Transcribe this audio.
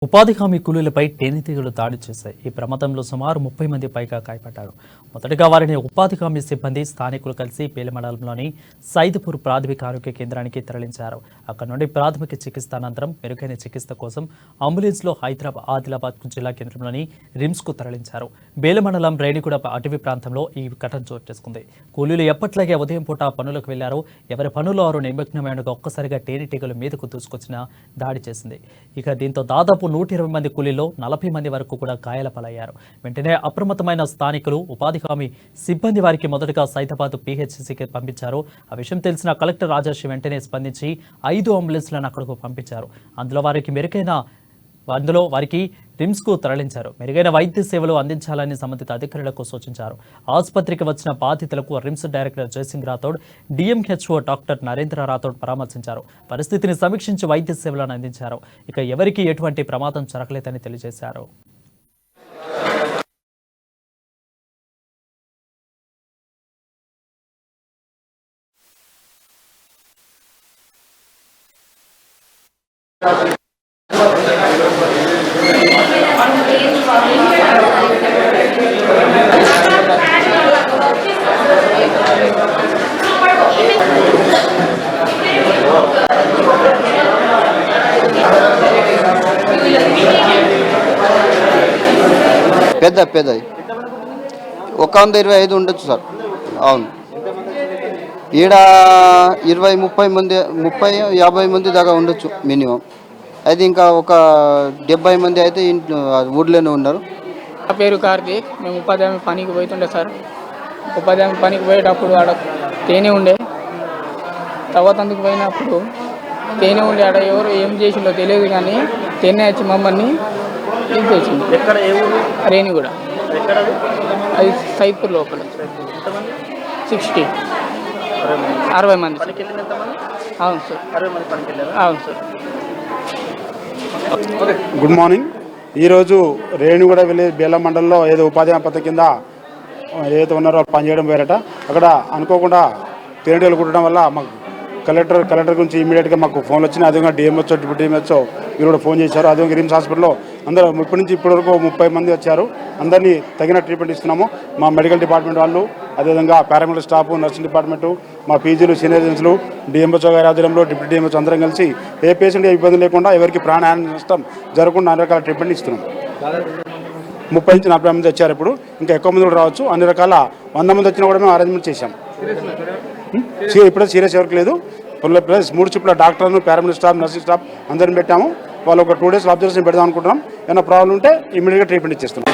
ఉపాధి హామీ కూలీలపై తేనెటీగలు దాడి చేశాయి. ఈ ప్రమాదంలో సుమారు 30 మంది పైగా గాయపడ్డారు. మొదటగా వారిని ఉపాధి హామీ సిబ్బంది స్థానికులు కలిసి పేలి మండలంలోని సైద్పూర్ ప్రాథమిక ఆరోగ్య కేంద్రానికి తరలించారు. అక్కడ నుండి ప్రాథమిక చికిత్స అనంతరం మెరుగైన చికిత్స కోసం అంబులెన్స్లో ఆదిలాబాద్ జిల్లా కేంద్రంలోని రిమ్స్కు తరలించారు. బేల మండలం రేణిగూడ అటవీ ప్రాంతంలో ఈ ఘటన చోటు చేసుకుంది. కూలీలు ఎప్పట్లాగే ఉదయం పూట పనులకు వెళ్లారు. ఎవరి పనుల్లో వారు నిమగ్నమైనగా ఒక్కసారిగా తేనెటీగలు మీదకు దూసుకొచ్చిన దాడి చేసింది. ఇక దీంతో దాదాపు 120 మంది కూలీల్లో 40 మంది వరకు కూడా గాయాల పాలయ్యారు. వెంటనే అప్రమత్తమైన స్థానికులు ఉపాధి హామీ సిబ్బంది వారికి మొదటగా సైదాబాద్ PHCకి పంపించారు. ఆ విషయం తెలిసిన కలెక్టర్ రాజర్షి వెంటనే స్పందించి 5 అంబులెన్స్లను అక్కడకు పంపించారు. అందులో వారికి రిమ్స్కు తరలించారు. మెరుగైన వైద్య సేవలు అందించాలని సంబంధిత అధికారులకు సూచించారు. ఆసుపత్రికి వచ్చిన బాధితులకు RIMS director Jaising Rathod, DMHO doctor Narendra Rathod పరామర్శించారు. పరిస్థితిని సమీక్షించి వైద్య సేవలను అందించారు. ఇక ఎవరికీ ఎటువంటి ప్రమాదం జరగలేదని తెలియజేశారు. పెద్దది 125 ఉండొచ్చు సార్. అవును, ఈడ 20-30 మంది 30-50 మంది దాకా ఉండొచ్చు మినిమం. అయితే ఇంకా ఒక 70 మంది అయితే ఊర్లోనే ఉన్నారు. నా పేరు కార్తీక్. మేము ఉపాధి హామీ పనికి పోతుండే సార్. ఉపాధి హామీ పనికి పోయేటప్పుడు ఆడ తేనె ఉండే. తర్వాత అందుకు పోయినప్పుడు తేనె ఉండే. ఆడ ఎవరు ఏం చేసిండో తెలియదు, కానీ తేనె వచ్చి మమ్మల్ని తీసేసింది. ఎక్కడ ఏ ఊరు? రేణిగూడ. అది సైద్పూర్ లోపల. 60 మంది. అవును సార్. 60 మంది పనికి వెళ్ళారు. అవును సార్. Good morning. ఈరోజు రేణిగూడ విలేజ్ బేల మండలంలో ఏదో ఉపాధి హామీ పథకం కింద ఏదైతే ఉన్నారో పనిచేయడం పోయారట. అక్కడ అనుకోకుండా తేనెటీగలు కుట్టడం వల్ల మాకు కలెక్టర్ గురించి ఇమీడియట్గా మాకు ఫోన్లు వచ్చినాయి. అదేవిధంగా DMHO, డిప్యూటీ DMHO వీరు కూడా ఫోన్ చేశారు. అదేవిధంగా రిమ్స్ హాస్పిటల్లో అందరూ ఇప్పటి నుంచి ఇప్పటి వరకు 30 మంది వచ్చారు. అందరినీ తగిన ట్రీట్మెంట్ ఇస్తున్నాము. మా మెడికల్ డిపార్ట్మెంట్ వాళ్ళు, అదేవిధంగా పారామెడికల్ స్టాఫ్, నర్సింగ్ డిపార్ట్మెంటు, మా PGలు, సీనియర్ ఏజెన్సీలు, DMHO గారి ఆధ్వర్యంలో డిప్యూటీ DMHO అందరం కలిసి ఏ పేషెంట్ ఇబ్బంది లేకుండా, ఎవరికి ప్రాణహాని నష్టం జరగకుండా అన్ని రకాల ట్రీట్మెంట్ ఇస్తున్నాం. 30 నుంచి 40 మంది వచ్చారు. ఇప్పుడు ఇంకా ఎక్కువ మంది కూడా రావచ్చు. అన్ని రకాల 100 మంది వచ్చినా కూడా మేము అరేంజ్మెంట్ చేశాం. ఇప్పుడే సీరియస్ ఎవరికి లేదు. ప్లస్ 3 షిఫ్ట్ల డాక్టర్ను, పారామెడికల్ స్టాఫ్, నర్సింగ్ స్టాఫ్ అందరిని పెట్టాము. వాళ్ళు ఒక 2 డేస్ అబ్జర్వేషన్ పెడదాం అనుకుంటున్నాం. ఏమైనా ప్రాబ్లం ఉంటే ఇమీడియట్గా ట్రీట్మెంట్ ఇచ్చేస్తున్నాం.